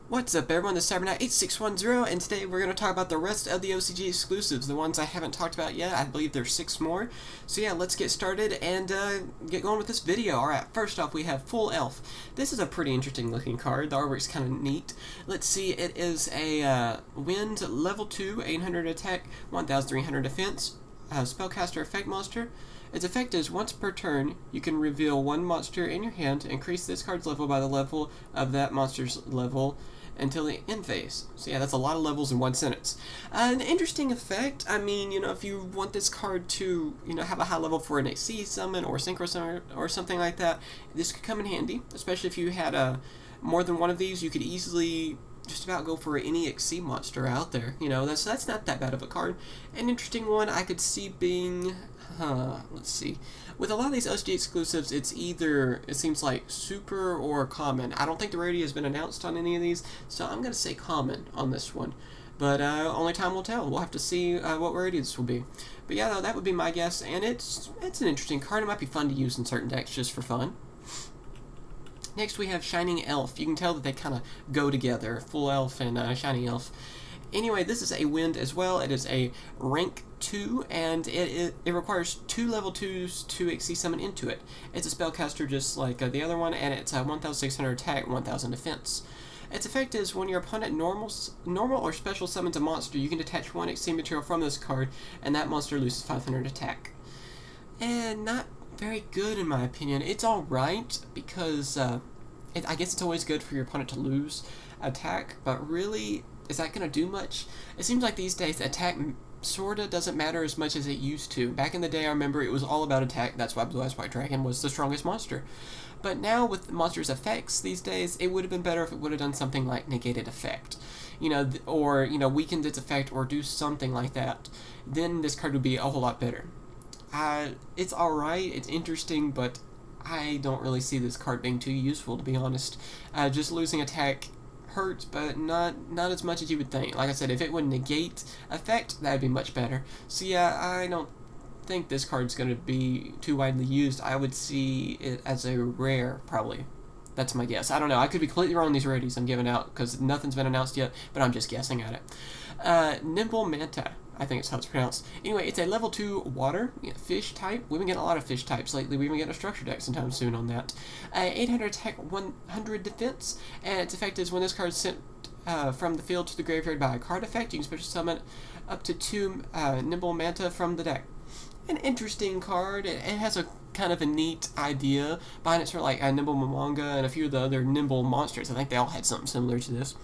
What's up everyone, this is CyberKnight 8610, and today we're going to talk about the rest of the OCG exclusives, the ones I haven't talked about yet. I believe there's 6 more. So yeah, let's get started and get going with this video. Alright, first off we have Full Elf. This is a pretty interesting looking card. The artwork's kind of neat. Let's see, it is a Wind level 2, 800 attack, 1300 defense, spellcaster effect monster. Its effect is, once per turn, you can reveal one monster in your hand, increase this card's level by the level of that monster's level until the end phase. So yeah, that's a lot of levels in one sentence. An interesting effect. I mean, if you want this card to, have a high level for an AC summon or synchro summon or something like that, this could come in handy, especially if you had more than one of these. You could easily just about go for any XC monster out there. That's not that bad of a card. An interesting one I could see being, let's see. With a lot of these OCG exclusives, it seems like super or common. I don't think the rarity has been announced on any of these, so I'm going to say common on this one. But only time will tell. We'll have to see what rarity this will be. But yeah, that would be my guess, and it's an interesting card. It might be fun to use in certain decks just for fun. Next we have Shining Elf. You can tell that they kind of go together, Full Elf and Shining Elf. Anyway, this is a Wind as well. It is a rank 2, and it requires 2 level 2s to XC summon into it. It's a spellcaster just like the other one, and it's a 1600 attack, 1000 defense. Its effect is, when your opponent normal or special summons a monster, you can detach one XC material from this card, and that monster loses 500 attack. And not very good in my opinion. It's alright, because I guess it's always good for your opponent to lose attack, but really, is that going to do much? It seems like these days attack sorta doesn't matter as much as it used to. Back in the day, I remember it was all about attack. That's why Blue Eyes White Dragon was the strongest monster. But now with the monster's effects these days, it would have been better if it would have done something like negated effect, or weakened its effect, or do something like that. Then this card would be a whole lot better. It's alright, it's interesting, but I don't really see this card being too useful, to be honest. Just losing attack hurts, but not as much as you would think. Like I said, if it would negate effect, that would be much better. So yeah, I don't think this card's going to be too widely used. I would see it as a rare, probably. That's my guess. I don't know. I could be completely wrong on these rarities I'm giving out, because nothing's been announced yet, but I'm just guessing at it. Nimble Manta, I think it's how it's pronounced. Anyway, it's a level 2 water, fish type. We've been getting a lot of fish types lately. We've been getting a structure deck sometime soon on that. 800 attack, 100 defense, and its effect is, when this card is sent from the field to the graveyard by a card effect, you can special summon up to 2 Nimble Manta from the deck. An interesting card. It has a kind of a neat idea behind it, sort of like Nimble Mamanga and a few of the other Nimble monsters. I think they all had something similar to this.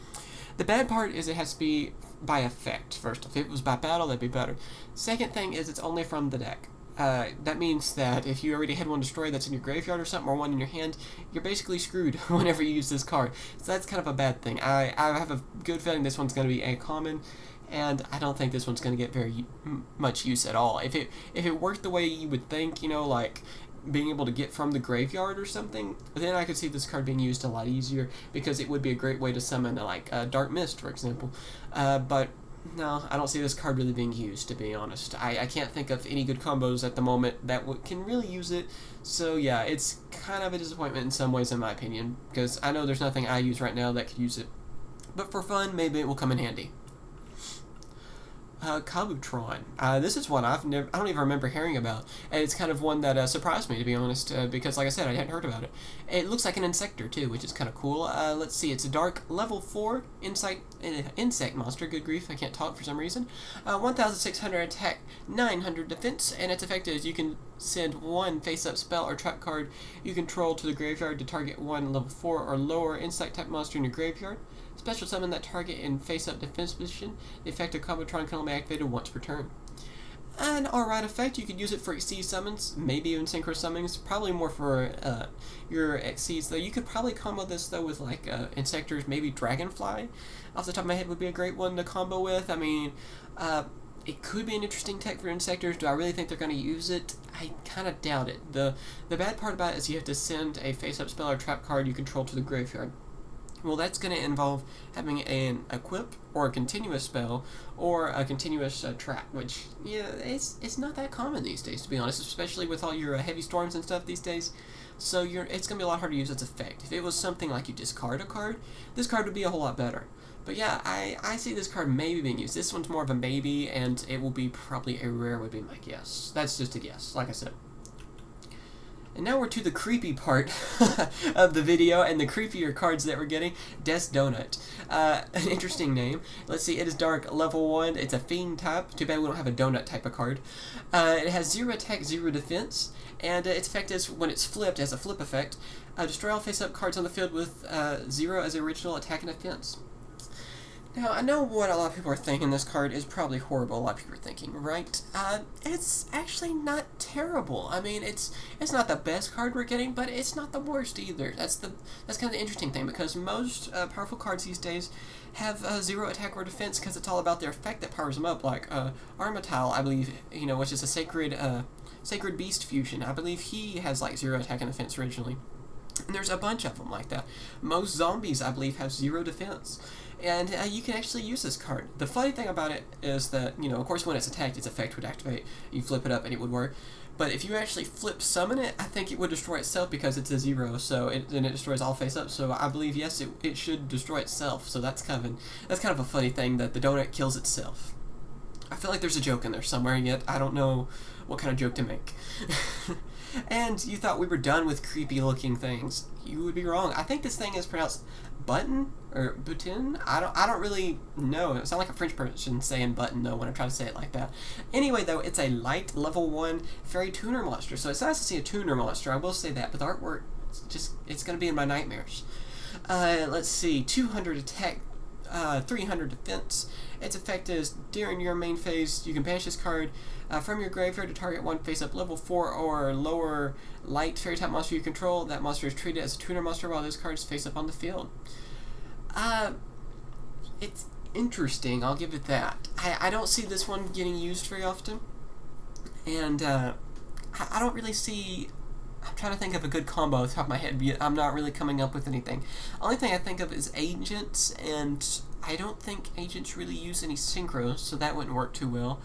The bad part is it has to be by effect. First, if it was by battle, that'd be better. Second thing is, it's only from the deck. That means that if you already had one destroyed that's in your graveyard or something, or one in your hand, you're basically screwed whenever you use this card. So that's kind of a bad thing. I have a good feeling this one's going to be a common, and I don't think this one's going to get very much use at all. If it worked the way you would think, like being able to get from the graveyard or something, then I could see this card being used a lot easier, because it would be a great way to summon like Dark Mist, for example. But no, I don't see this card really being used, to be honest. I can't think of any good combos at the moment that can really use it. So yeah, it's kind of a disappointment in some ways, in my opinion, because I know there's nothing I use right now that could use it. But for fun, maybe it will come in handy. Khatron. This is one I don't even remember hearing about, and it's kind of one that surprised me, to be honest, because like I said, I hadn't heard about it. It looks like an Insector too, which is kind of cool. Let's see, it's a dark level 4 insect monster. Good grief, I can't talk for some reason. 1600 attack, 900 defense, and its effect is, you can send one face-up spell or trap card you control to the graveyard to target one level 4 or lower insect type monster in your graveyard. Special summon that target in face-up defense position. The effect of Khatron can only be activated once per turn. An alright effect. You could use it for XC summons, maybe even synchro summons. Probably more for your XCs, though. You could probably combo this, though, with like Insectors, maybe Dragonfly. Off the top of my head, would be a great one to combo with. I mean, it could be an interesting tech for Insectors. Do I really think they're going to use it? I kind of doubt it. The bad part about it is you have to send a face-up spell or trap card you control to the graveyard. Well, that's going to involve having an equip, or a continuous spell, or a continuous trap, which, yeah, it's not that common these days, to be honest, especially with all your heavy storms and stuff these days. so it's going to be a lot harder to use its effect. If it was something like you discard a card, this card would be a whole lot better. But yeah, I see this card maybe being used. This one's more of a maybe, and it will be probably a rare would be my guess. That's just a guess, like I said. And now we're to the creepy part of the video, and the creepier cards that we're getting. Death Donut. An interesting name. Let's see, it is dark, level 1. It's a fiend type. Too bad we don't have a donut type of card. It has 0 attack, 0 defense, and its effect is, when it's flipped, as a flip effect, destroy all face-up cards on the field with 0 as original attack and defense. Now, I know what a lot of people are thinking. This card is probably horrible. A lot of people are thinking, right? It's actually not terrible. I mean, it's not the best card we're getting, but it's not the worst either. That's kind of the interesting thing, because most powerful cards these days have 0 attack or defense, because it's all about their effect that powers them up. Like Armatile, I believe, which is a sacred beast fusion. I believe he has like 0 attack and defense originally. And there's a bunch of them like that. Most zombies, I believe, have 0 defense. And you can actually use this card. The funny thing about it is that, of course, when it's attacked, its effect would activate. You flip it up and it would work. But if you actually flip summon it, I think it would destroy itself, because it's a 0, then it destroys all face up. So I believe, yes, it should destroy itself. So that's kind of a funny thing, that the donut kills itself. I feel like there's a joke in there somewhere, yet I don't know what kind of joke to make. And you thought we were done with creepy looking things. You would be wrong. I think this thing is pronounced button or butin. I don't really know. It sounds like a French person saying button though when I'm trying to say it like that. Anyway though, it's a light level 1 fairy tuner monster. So it's nice to see a tuner monster, I will say that, but the artwork, it's gonna be in my nightmares. Let's see, 200 attack, 300 defense. Its effect is, during your main phase, you can banish this card from your graveyard to target one face-up level 4 or lower light fairy-type monster you control. That monster is treated as a tuner monster while this card is face-up on the field. It's interesting, I'll give it that. I don't see this one getting used very often. And I don't really see... I'm trying to think of a good combo off the top of my head, but I'm not really coming up with anything. Only thing I think of is agents, and I don't think agents really use any synchros, so that wouldn't work too well.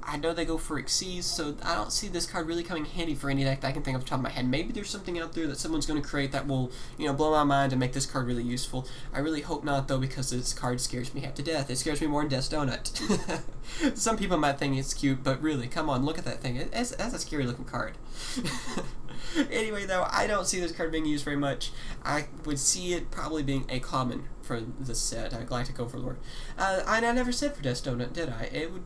I know they go for Xyz, so I don't see this card really coming handy for any deck that I can think of off the top of my head. Maybe there's something out there that someone's going to create that will, blow my mind and make this card really useful. I really hope not, though, because this card scares me half to death. It scares me more than Death Donut. Some people might think it's cute, but really, come on, look at that thing. That's a scary-looking card. Anyway, though, I don't see this card being used very much. I would see it probably being a common for the set, Galactic Overlord. I never said for Death Donut, did I? It would,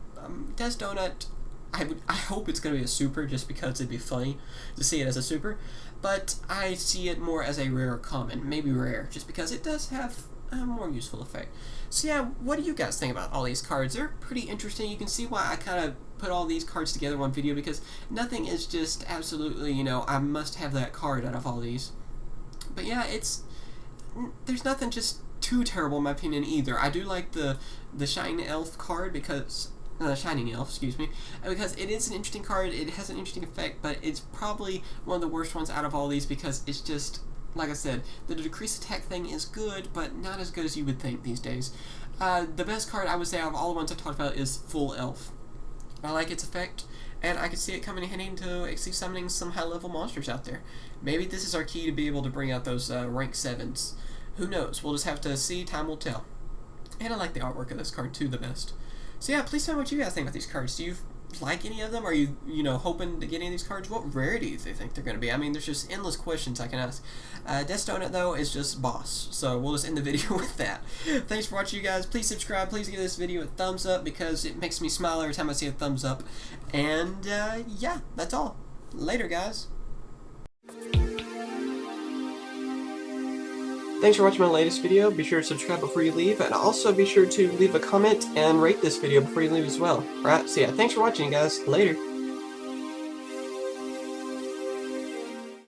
Death Donut, I hope it's going to be a super, just because it'd be funny to see it as a super, but I see it more as a rare common, maybe rare, just because it does have a more useful effect. So yeah, what do you guys think about all these cards? They're pretty interesting. You can see why I kind of put all these cards together in one video, because nothing is just absolutely, I must have that card out of all these. But yeah, there's nothing just too terrible in my opinion either. I do like the Shining Elf card, because Shining Elf, excuse me, because it is an interesting card. It has an interesting effect, but it's probably one of the worst ones out of all these, because it's just, like I said, the decreased attack thing is good, but not as good as you would think these days. The best card I would say out of all the ones I talked about is Full Elf. I like its effect, and I can see it coming in handy to actually summoning some high-level monsters out there. Maybe this is our key to be able to bring out those rank 7s. Who knows? We'll just have to see. Time will tell. And I like the artwork of this card too the best. So yeah, please tell me what you guys think about these cards. Do you like any of them? Are you, hoping to get any of these cards? What rarities do you think they're going to be? I mean, there's just endless questions I can ask. Death Donut, though, is just boss. So we'll just end the video with that. Thanks for watching, you guys. Please subscribe. Please give this video a thumbs up, because it makes me smile every time I see a thumbs up. And, yeah, that's all. Later, guys. Thanks for watching my latest video. Be sure to subscribe before you leave, and also be sure to leave a comment and rate this video before you leave as well. Alright, so yeah, thanks for watching, guys. Later.